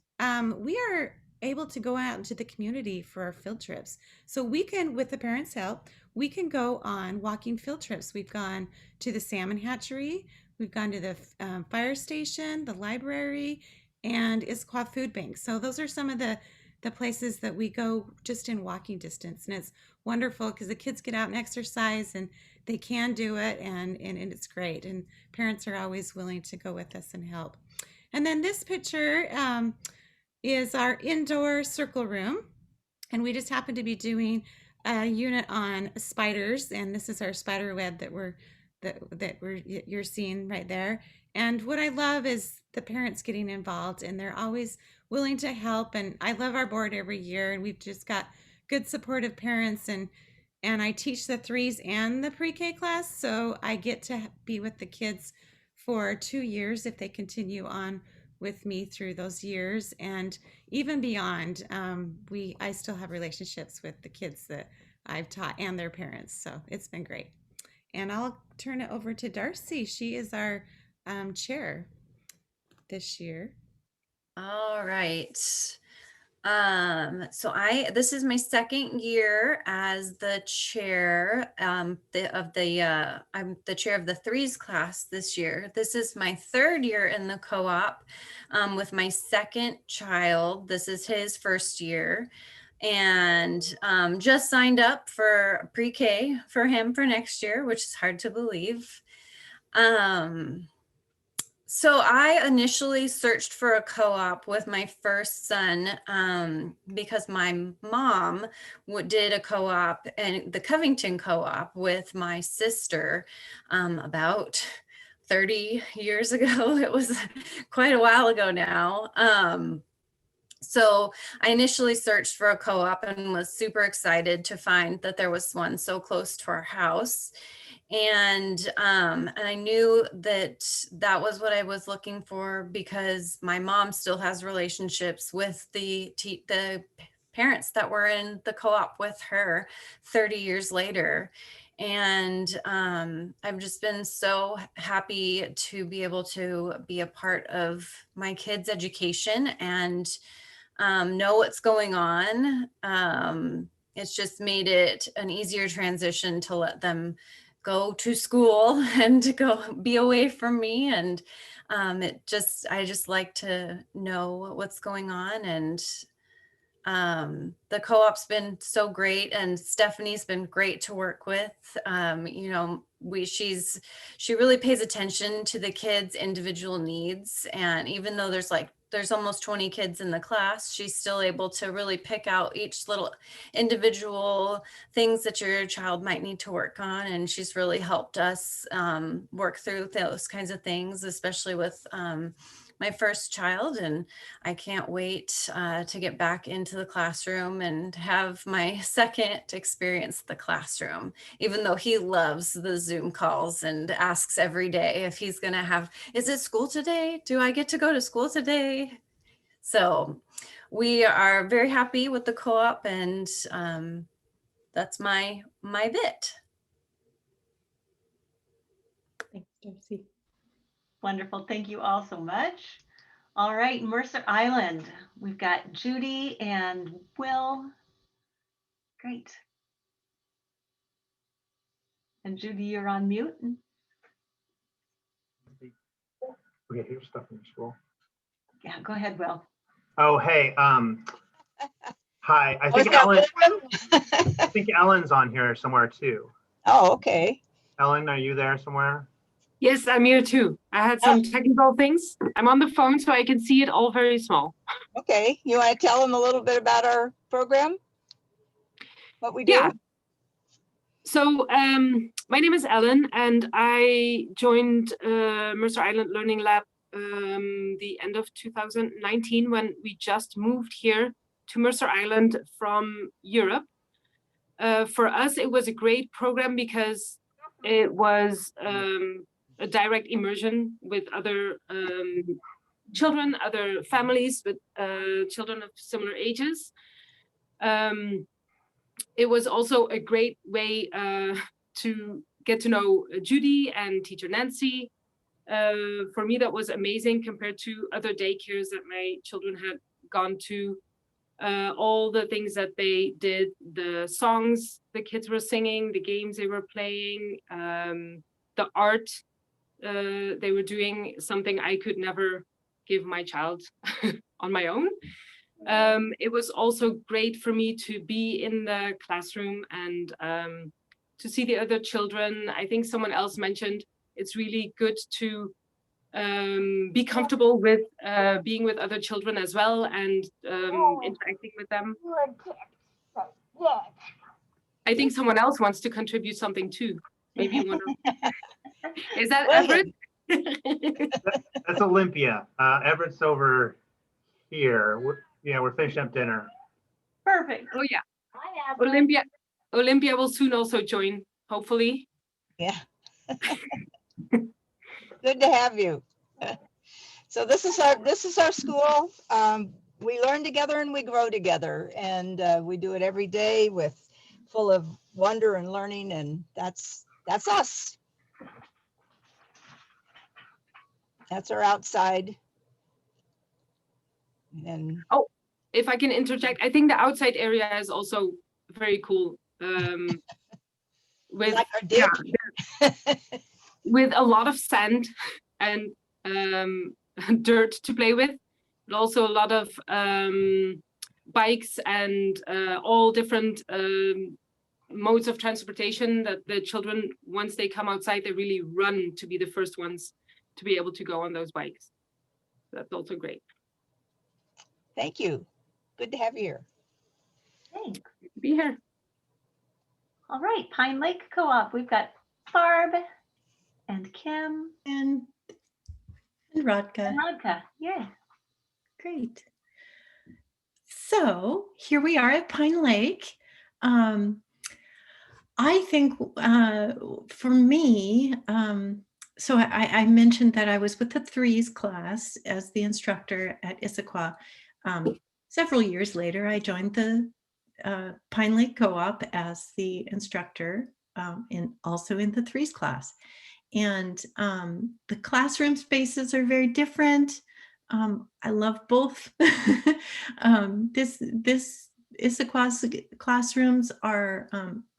[SPEAKER 12] we are able to go out into the community for our field trips. So we can, with the parents' help, we can go on walking field trips. We've gone to the salmon hatchery, we've gone to the fire station, the library, and Issaquah Food Bank. So those are some of the places that we go just in walking distance. And it's wonderful because the kids get out and exercise, and they can do it, and it's great. And parents are always willing to go with us and help. And then this picture is our indoor circle room. And we just happen to be doing a unit on spiders. And this is our spider web that you're seeing right there. And what I love is the parents getting involved, and they're always willing to help. And I love our board every year, and we've just got good supportive parents, and I teach the 3s and the pre-K class. So I get to be with the kids for 2 years if they continue on with me through those years, and even beyond. I still have relationships with the kids that I've taught and their parents. So it's been great. And I'll turn it over to Darcy. She is our chair this year.
[SPEAKER 13] All right. So this is my 2nd year as the chair I'm the chair of the 3s class this year. This is my 3rd year in the co-op with my 2nd child. This is his 1st year. and just signed up for pre-K for him for next year, which is hard to believe. So I initially searched for a co-op with my first son because my mom did a co-op, and the Covington co-op with my sister about 30 years ago. It was quite a while ago now. So I initially searched for a co-op and was super excited to find that there was one so close to our house. And I knew that that was what I was looking for because my mom still has relationships with the parents that were in the co-op with her 30 years later. And I've just been so happy to be able to be a part of my kids' education and know what's going on. It's just made it an easier transition to let them go to school and to go be away from me. And I just like to know what's going on. And the co-op's been so great, and Stephanie's been great to work with. You know, she really pays attention to the kids' individual needs. And even though there's almost 20 kids in the class, she's still able to really pick out each little individual things that your child might need to work on. And she's really helped us work through those kinds of things, especially with my first child. And I can't wait to get back into the classroom and have my second experience the classroom, even though he loves the Zoom calls and asks every day if he's going to have, is it school today? Do I get to go to school today? So we are very happy with the co-op, and that's my bit.
[SPEAKER 10] Thanks, Darcy.
[SPEAKER 1] Wonderful. Thank you all so much. All right, Mercer Island. We've got Judy and Will. Great. And Judy, you're on mute.
[SPEAKER 14] Okay, here's stuff from school.
[SPEAKER 1] Yeah, go ahead, Will.
[SPEAKER 14] Oh, hey. Hi. I think Ellen's on here somewhere too.
[SPEAKER 15] Oh, okay.
[SPEAKER 14] Ellen, are you there somewhere?
[SPEAKER 16] Yes, I'm here too. I had some technical things. I'm on the phone so I can see it all very small.
[SPEAKER 15] Okay. You want to tell them a little bit about our program? What we do?
[SPEAKER 16] Yeah. So my name is Ellen, and I joined Mercer Island Learning Lab the end of 2019 when we just moved here to Mercer Island from Europe. For us, it was a great program because it was a direct immersion with other children, other families with children of similar ages. It was also a great way to get to know Judy and teacher Nancy. For me, that was amazing compared to other daycares that my children had gone to. All the things that they did, the songs the kids were singing, the games they were playing, the art they were doing, something I could never give my child on my own. It was also great for me to be in the classroom and to see the other children. I think someone else mentioned it's really good to be comfortable with being with other children as well and interacting with them. I think someone else wants to contribute something too. Maybe you want to. Is that Everett?
[SPEAKER 14] That's Olympia. Everett's over here. We're finishing up dinner.
[SPEAKER 1] Perfect.
[SPEAKER 16] Oh yeah. Olympia will soon also join, hopefully.
[SPEAKER 15] Yeah. Good to have you. So this is our school. We learn together and we grow together, and we do it every day full of wonder and learning, and that's us. That's our outside. And
[SPEAKER 16] oh, if I can interject, I think the outside area is also very cool. With
[SPEAKER 15] like our dip.
[SPEAKER 16] Yeah, with a lot of sand and dirt to play with, but also a lot of bikes and all different modes of transportation that the children, once they come outside, they really run to be the first ones to be able to go on those bikes. That's also great.
[SPEAKER 15] Thank you. Good to have you here.
[SPEAKER 1] Thanks.
[SPEAKER 16] Good to be here.
[SPEAKER 1] All right, Pine Lake Co-op. We've got Barb and Kim
[SPEAKER 10] And Radka.
[SPEAKER 1] and Radka. Yeah.
[SPEAKER 10] Great. So here we are at Pine Lake. I think for me, so I mentioned that I was with the threes class as the instructor at Issaquah. Several years later, I joined the Pine Lake Co-op as the instructor also in the threes class. And the classroom spaces are very different. I love both. This Issaquah's classrooms are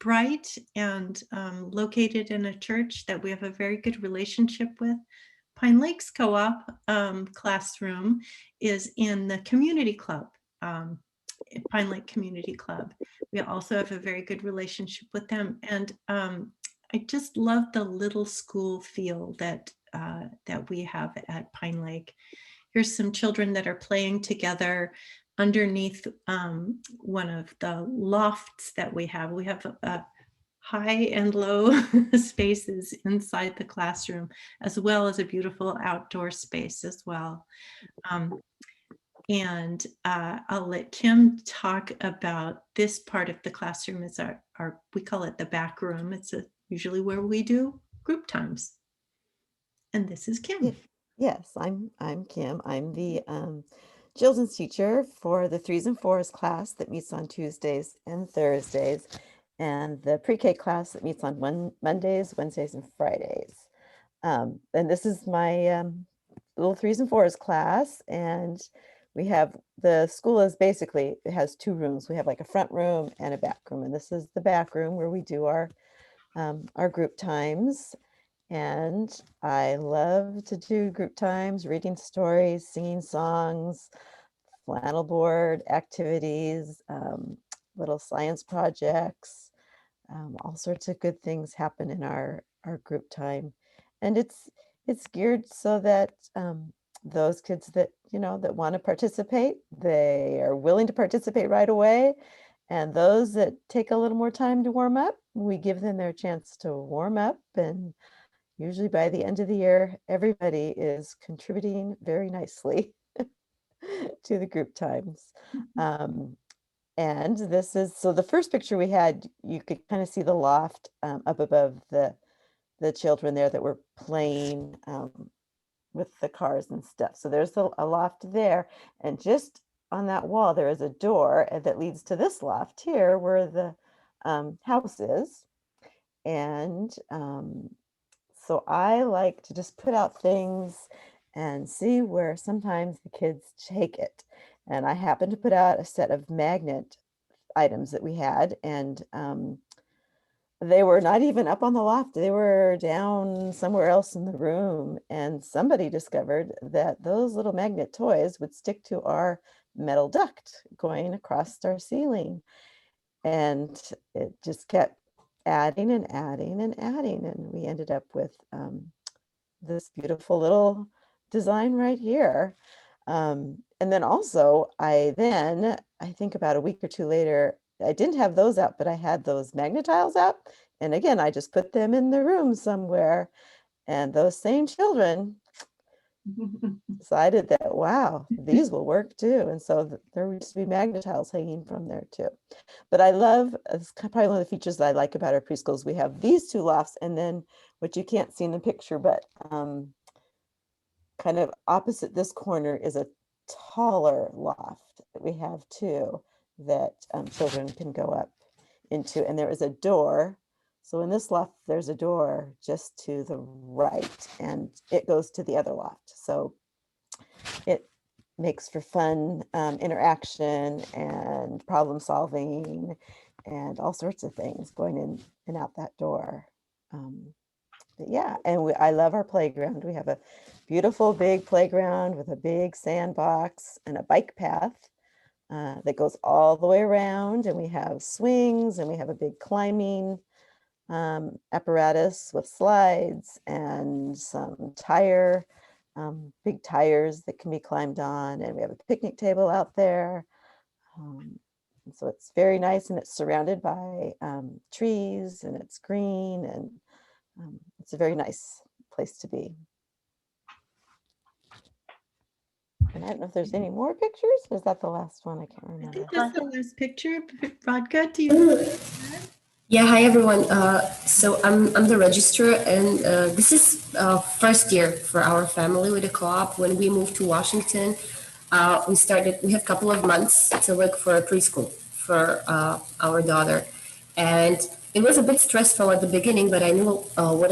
[SPEAKER 10] bright and located in a church that we have a very good relationship with. Pine Lake's Co-op classroom is in the community club, Pine Lake Community Club. We also have a very good relationship with them. And I just love the little school feel that we have at Pine Lake. Here's some children that are playing together underneath one of the lofts that we have. We have high and low spaces inside the classroom, as well as a beautiful outdoor space as well. And I'll let Kim talk about this part of the classroom. It's our we call it the back room. It's usually where we do group times. And this is Kim.
[SPEAKER 17] Yes, I'm Kim. I'm the children's teacher for the 3s and 4s class that meets on Tuesdays and Thursdays, and the pre-K class that meets on Mondays, Wednesdays, and Fridays. And this is my little 3s and 4s class, and we have, the school is basically, it has 2 rooms. We have like a front room and a back room, and this is the back room where we do our group times. And I love to do group times, reading stories, singing songs, flannel board activities, little science projects, all sorts of good things happen in our group time. And it's geared so that those kids that, that want to participate, they are willing to participate right away. And those that take a little more time to warm up, we give them their chance to warm up. And usually by the end of the year, everybody is contributing very nicely to the group times. And this is, so the first picture we had, you could kind of see the loft up above the children there that were playing with the cars and stuff. So there's a loft there, and just on that wall, there is a door that leads to this loft here where the house is. And so I like to just put out things and see where sometimes the kids take it. And I happened to put out a set of magnet items that we had, and they were not even up on the loft. They were down somewhere else in the room. And somebody discovered that those little magnet toys would stick to our metal duct going across our ceiling. And it just kept adding and adding and adding. And we ended up with this beautiful little design right here. And then also, I think about a week or 2 later, I didn't have those out, but I had those magnet tiles out. And again, I just put them in the room somewhere. And those same children decided that, wow, these will work too. And so there used to be magnet tiles hanging from there too. But I love, it's probably one of the features that I like about our preschools. We have these 2 lofts, and then what you can't see in the picture, but kind of opposite this corner is a taller loft that we have too, that children can go up into. And there is a door. So in this loft, there's a door just to the right, and it goes to the other loft. So it makes for fun interaction and problem solving and all sorts of things going in and out that door. But yeah, and I love our playground. We have a beautiful big playground with a big sandbox and a bike path that goes all the way around, and we have swings, and we have a big climbing apparatus with slides and some big tires that can be climbed on, and we have a picnic table out there. And so it's very nice, and it's surrounded by trees, and it's green, and it's a very nice place to be. And I don't know if there's any more pictures. Or is that the last one? I can't
[SPEAKER 10] I
[SPEAKER 17] remember.
[SPEAKER 10] think that's the last picture. Vodka, do you?
[SPEAKER 18] Yeah, hi everyone. So I'm the registrar, and this is first year for our family with the co-op. When we moved to Washington, we have a couple of months to look for a preschool for our daughter. And it was a bit stressful at the beginning, but I knew what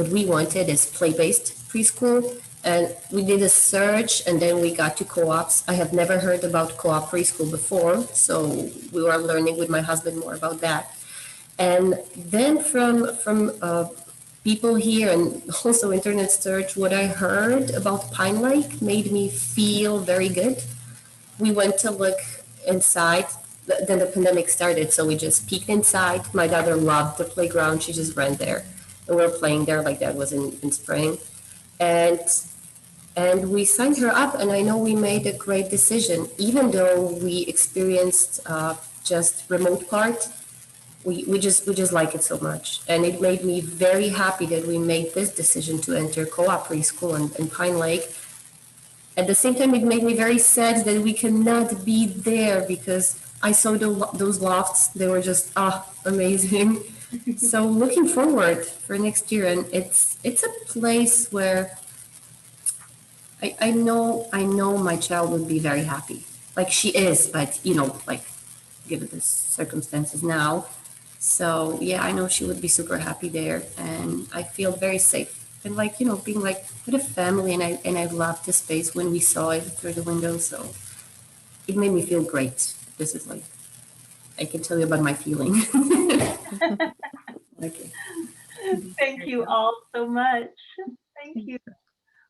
[SPEAKER 18] we wanted is play-based preschool. And we did a search, and then we got to co-ops. I have never heard about co-op preschool before, so we were learning with my husband more about that. And then from people here and also internet search, what I heard about Pine Lake made me feel very good. We went to look inside, then the pandemic started, so we just peeked inside. My daughter loved the playground, she just ran there. And we were playing there like that was in spring. And we signed her up, and I know we made a great decision, even though we experienced just remote part. We just like it so much, and it made me very happy that we made this decision to enter co-op preschool in Pine Lake. At the same time, it made me very sad that we cannot be there, because I saw those lofts. They were just amazing. So looking forward for next year, and it's a place where I know my child would be very happy. Like she is, but like given the circumstances now. So yeah, I know she would be super happy there, and I feel very safe and being like with a family, and I loved the space when we saw it through the window. So it made me feel great. This is like I can tell you about my feeling. Okay.
[SPEAKER 1] Thank you all so much. Thank you.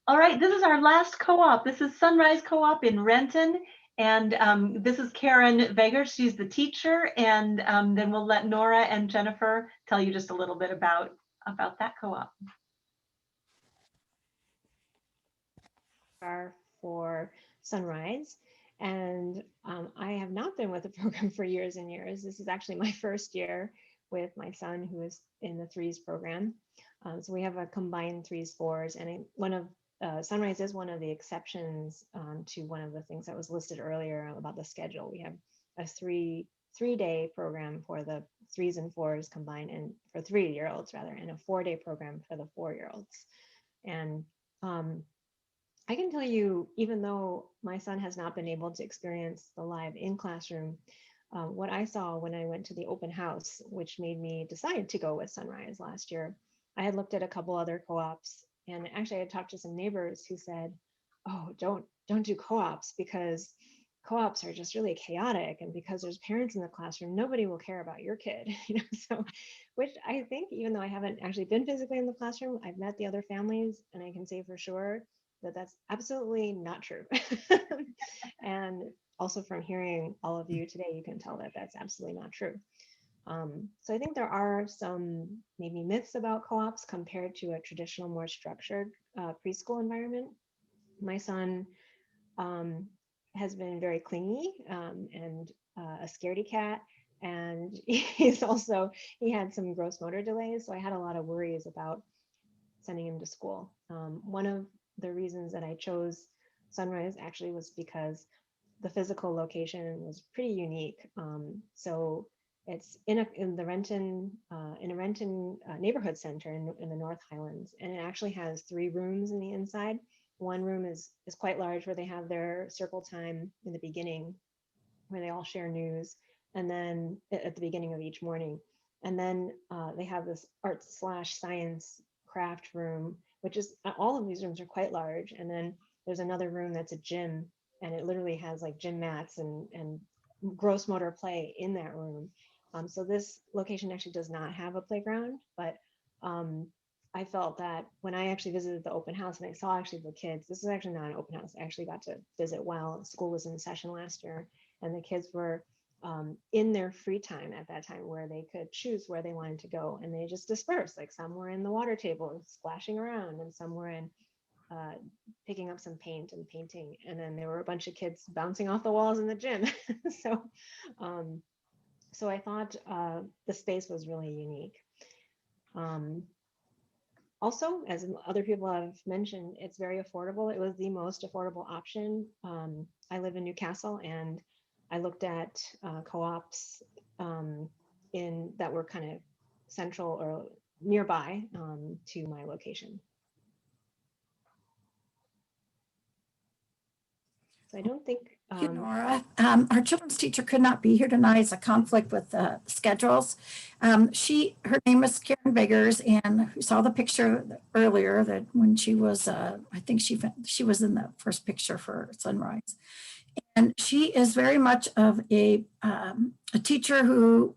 [SPEAKER 1] All right, this is our last co-op. This is Sunrise Co-op in Renton. And this is Karen Vager. She's the teacher. And then we'll let Nora and Jennifer tell you just a little bit about that co-op.
[SPEAKER 19] For Sunrise. And I have not been with the program for years and years. This is actually my first year with my son, who is in the threes program. So we have a combined threes, fours, and Sunrise is one of the exceptions to one of the things that was listed earlier about the schedule. We have a three-day program for the threes and fours combined, and for 3-year-olds rather, and a 4-day program for the 4-year-olds. And I can tell you, even though my son has not been able to experience the live in classroom, what I saw when I went to the open house, which made me decide to go with Sunrise last year, I had looked at a couple other co-ops, and actually I had talked to some neighbors who said, oh, don't do co-ops, because co-ops are just really chaotic, and because there's parents in the classroom, nobody will care about your kid. So, which I think, even though I haven't actually been physically in the classroom, I've met the other families, and I can say for sure that that's absolutely not true. And also from hearing all of you today, you can tell that that's absolutely not true. So I think there are some maybe myths about co-ops compared to a traditional, more structured preschool environment. My son has been very clingy and a scaredy cat, and he had some gross motor delays, so I had a lot of worries about sending him to school. One of the reasons that I chose Sunrise actually was because the physical location was pretty unique. So it's in a Renton neighborhood center in the North Highlands, and it actually has 3 rooms in the inside. One room is quite large, where they have their circle time in the beginning, where they all share news, and then at the beginning of each morning. And then they have this art/science craft room, which is, all of these rooms are quite large. And then there's another room that's a gym, and it literally has like gym mats and gross motor play in that room. So this location actually does not have a playground, but I felt that when I actually visited the open house and I saw actually the kids, this is actually not an open house, I actually got to visit while school was in session last year. and the kids were in their free time at that time where they could choose where they wanted to go, and they just dispersed. Like some were in the water table splashing around, and some were in picking up some paint and painting, and then there were a bunch of kids bouncing off the walls in the gym. So so I thought the space was really unique. Also, as other people have mentioned, it's very affordable. It was the most affordable option. I live in Newcastle, and I looked at co-ops in that were kind of central or nearby to my location. So I don't think
[SPEAKER 5] Thank you, Nora. Our children's teacher could not be here tonight. It's a conflict with schedules. Her name is Karen Biggers, and we saw the picture earlier that when she was, I think she was in the first picture for Sunrise. And she is very much of a teacher who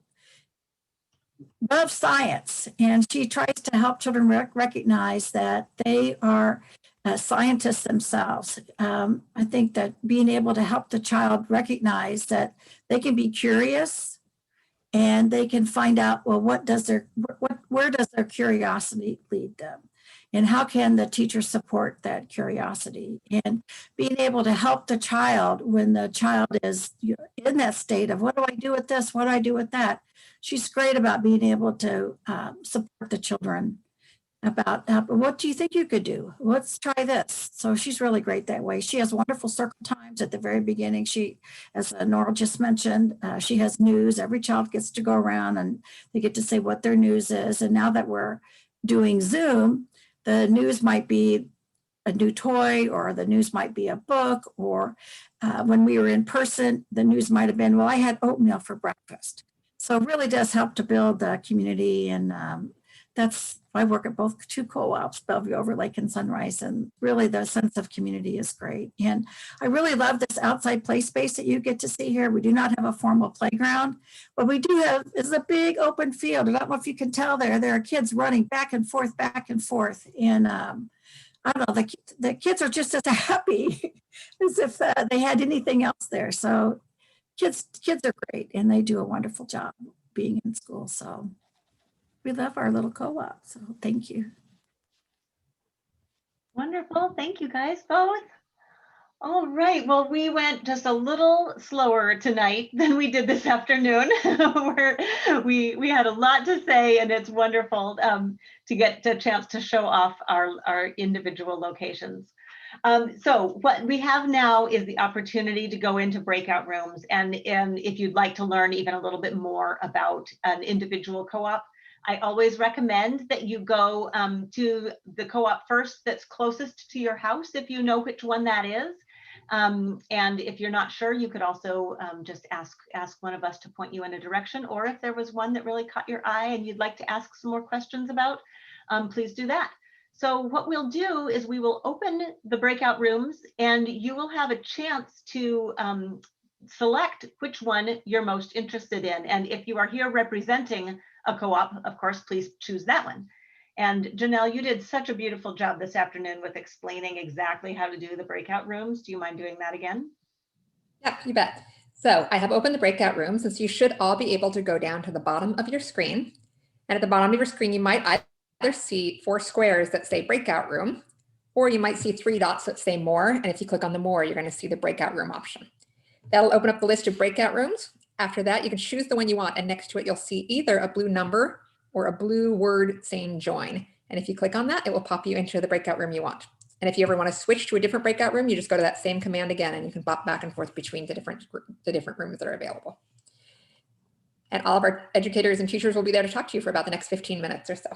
[SPEAKER 5] loves science, and she tries to help children recognize that they are scientists themselves. I think that being able to help the child recognize that they can be curious and they can find out, well, where does their curiosity lead them? And how can the teacher support that curiosity? And being able to help the child when the child is in that state of, what do I do with this? What do I do with that? She's great about being able to support the children about what do you think you could do? Let's try this. So she's really great that way. She has wonderful circle times at the very beginning. She, as Nora just mentioned, she has news. Every child gets to go around and they get to say what their news is. And now that we're doing Zoom, the news might be a new toy, or the news might be a book, or when we were in person, the news might have been, well, I had oatmeal for breakfast. So it really does help to build the community, and I work at both two co-ops, Bellevue, Overlake, and Sunrise, and really the sense of community is great. And I really love this outside play space that you get to see here. We do not have a formal playground. What we do have is a big open field. I don't know if you can tell there are kids running back and forth. And I don't know, the kids are just as happy as if they had anything else there. So kids are great, and they do a wonderful job being in school. So we love our little co-op. So thank you.
[SPEAKER 1] Wonderful. Thank you guys both. All right. Well, we went just a little slower tonight than we did this afternoon. we had a lot to say, and it's wonderful to get the chance to show off our individual locations. So what we have now is the opportunity to go into breakout rooms. And if you'd like to learn even a little bit more about an individual co-op, I always recommend that you go to the co-op first that's closest to your house, if you know which one that is. And if you're not sure, you could also just ask one of us to point you in a direction, or if there was one that really caught your eye and you'd like to ask some more questions about, please do that. So what we'll do is we will open the breakout rooms, and you will have a chance to select which one you're most interested in. And if you are here representing a co-op, of course, please choose that one. And Janelle, you did such a beautiful job this afternoon with explaining exactly how to do the breakout rooms. Do you mind doing that again?
[SPEAKER 20] Yeah, you bet. So I have opened the breakout rooms, and so you should all be able to go down to the bottom of your screen. And at the bottom of your screen, you might either see 4 squares that say breakout room, or you might see 3 dots that say more. And if you click on the more, you're going to see the breakout room option. That'll open up the list of breakout rooms. After that, you can choose the one you want, and next to it, you'll see either a blue number or a blue word saying join. And if you click on that, it will pop you into the breakout room you want. And if you ever want to switch to a different breakout room, you just go to that same command again, and you can pop back and forth between the different rooms that are available. And all of our educators and teachers will be there to talk to you for about the next 15 minutes or so.